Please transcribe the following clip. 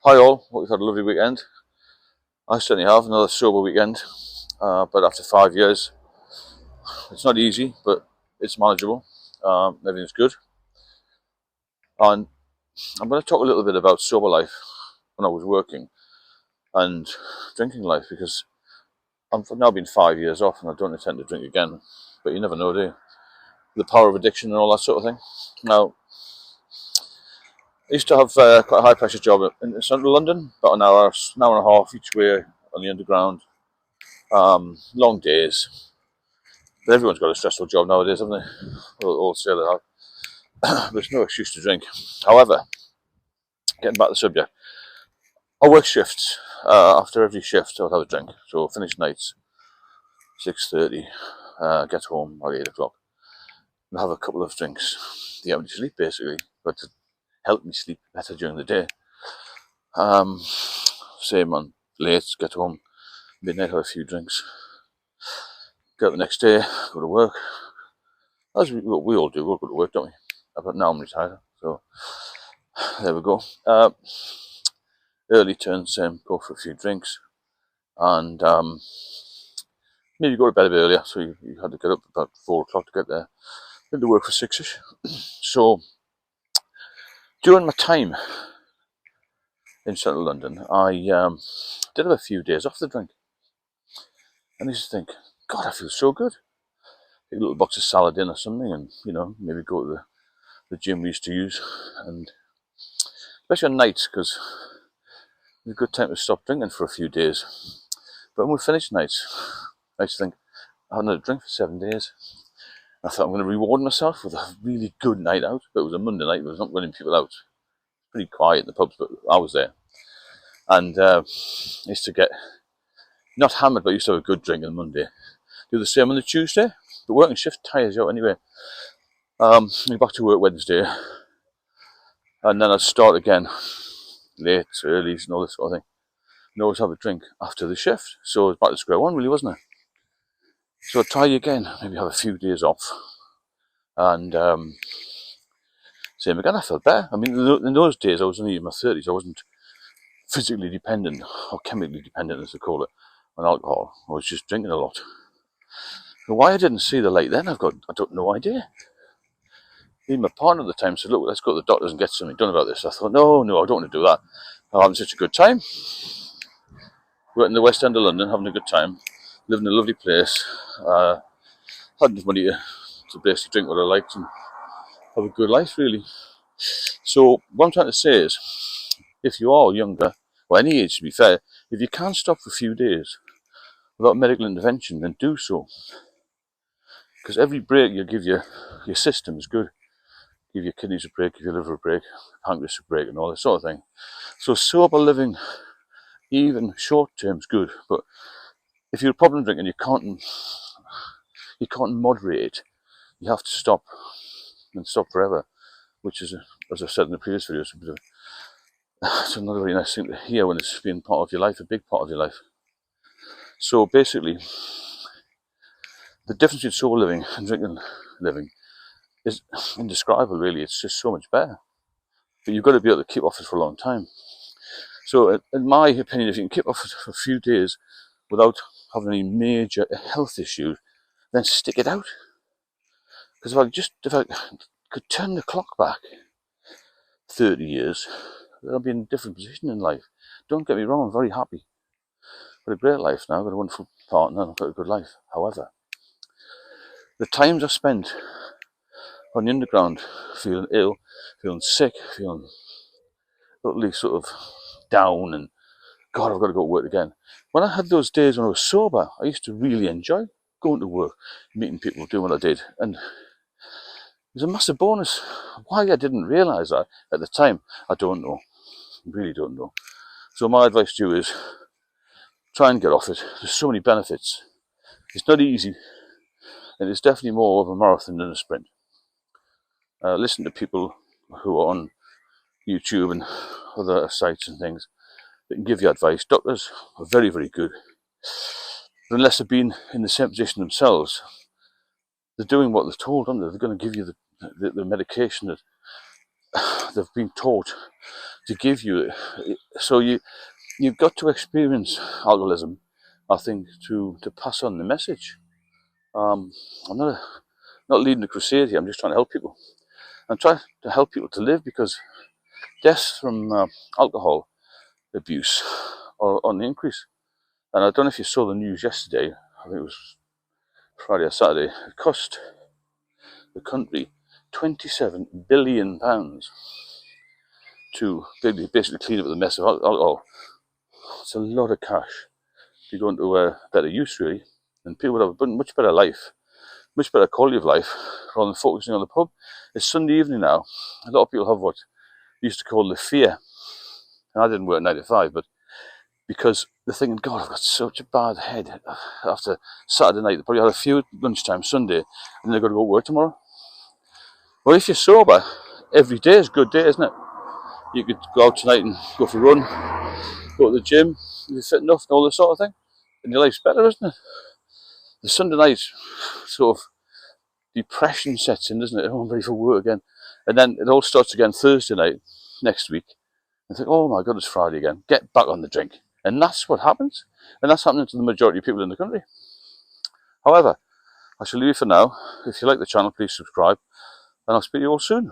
Hi all, hope you've had a lovely weekend. I certainly have, another sober weekend, but after 5 years, it's not easy, but it's manageable. Everything's good. And I'm going to talk a little bit about sober life when I was working and drinking life, because I've now been 5 years off and I don't intend to drink again, but you never know, do you? The power of addiction and all that sort of thing. Now, I used to have quite a high pressure job in central London, about an hour and a half each way on the underground. Long days. But everyone's got a stressful job nowadays, haven't they? All say they have. There's no excuse to drink. However, getting back to the subject, I work shifts. After every shift, I'll have a drink. So finish nights 6:30. Get home by 8 o'clock. And have a couple of drinks to get me to sleep, basically, but to help me sleep better during the day. Same on late. Get home midnight, have a few drinks. Get up the next day, go to work. As we all do, we'll go to work, don't we? But now I'm retired, so there we go. Early turn, same, go for a few drinks, and maybe go to bed a bit earlier, so you had to get up about 4 o'clock to get there. Then to work for 6ish. So during my time in central London, I did have a few days off the drink, and I used to think, God, I feel so good. Take a little box of salad in or something, and maybe go to the gym we used to use, and especially on nights, because it's a good time to stop drinking for a few days. But when we finish nights, I used to think, I hadn't had a drink for 7 days. I thought I'm going to reward myself with a really good night out. But it was a Monday night, it was not running people out. Pretty quiet in the pubs, but I was there. And I used to get, not hammered, but I used to have a good drink on Monday. Do the same on the Tuesday. The working shift tires you out anyway. You're back to work Wednesday. And then I'd start again, late, early, and all this sort of thing. And always have a drink after the shift. So it was back to square one, really, wasn't it? So I'd try again, maybe have a few days off. And same again, I felt better. I mean, in those days, I was only in my 30s. I wasn't physically dependent, or chemically dependent, as they call it, on alcohol. I was just drinking a lot. And why I didn't see the light then, I don't no idea. Even my partner at the time said, look, let's go to the doctors and get something done about this. I thought, no, I don't want to do that. I'm having such a good time. We're in the West End of London, having a good time, living in a lovely place. Had enough money to basically drink what I liked and have a good life, really. So what I'm trying to say is, if you are younger, or any age to be fair, if you can't stop for a few days without medical intervention, then do so. Because every break you give your system is good. Give your kidneys a break, give your liver a break, pancreas a break, and all that sort of thing. So sober living, even short term, is good. But if you're a problem drinker and you can't moderate it, you have to stop and stop forever. Which is, as I said in the previous video, it's another very nice thing to hear when it's been part of your life, a big part of your life. So basically, the difference between sober living and drinking living is indescribable, really. It's just so much better. But you've got to be able to keep off it for a long time. So in my opinion, if you can keep off it for a few days without having any major health issues, then stick it out. Because if I could turn the clock back 30 years, then I'd be in a different position in life. Don't get me wrong, I'm very happy. I've got a great life now, I've got a wonderful partner, I've got a good life. However, the times I spent on the underground, feeling ill, feeling sick, feeling totally sort of down, and God, I've got to go to work again. When I had those days when I was sober, I used to really enjoy going to work, meeting people, doing what I did, and it was a massive bonus. Why I didn't realise that at the time, I don't know. I really don't know. So my advice to you is, try and get off it. There's so many benefits. It's not easy, and it's definitely more of a marathon than a sprint. Listen to people who are on YouTube and other sites and things that can give you advice. Doctors are very, very good. But unless they've been in the same position themselves, they're doing what they're told, aren't they? They're going to give you the medication that they've been taught to give you. So you've got to experience alcoholism, I think, to pass on the message. I'm not leading a crusade here. I'm just trying to help people. I'm trying to help people to live, because deaths from alcohol abuse are on the increase. And I don't know if you saw the news yesterday. I think it was Friday or Saturday. It cost the country £27 billion to basically clean up the mess of alcohol. It's a lot of cash to go into better use, really, and people would have a much better life, much better quality of life, rather than focusing on the pub. It's Sunday evening now. A lot of people have what we used to call the fear, and I didn't work 9 to 5, but because they're thinking, God, I've got such a bad head after Saturday night. They probably had a few at lunchtime Sunday, and they've got to go to work tomorrow. Well, if you're sober, every day is a good day, isn't it? You could go out tonight and go for a run, go to the gym, you're fit enough, and all this sort of thing, and your life's better, isn't it? The Sunday night sort of depression sets in, doesn't it? Oh, I'm ready for work again. And then it all starts again Thursday night next week. And think, oh my God, it's Friday again. Get back on the drink. And that's what happens. And that's happening to the majority of people in the country. However, I shall leave you for now. If you like the channel, please subscribe. And I'll speak to you all soon.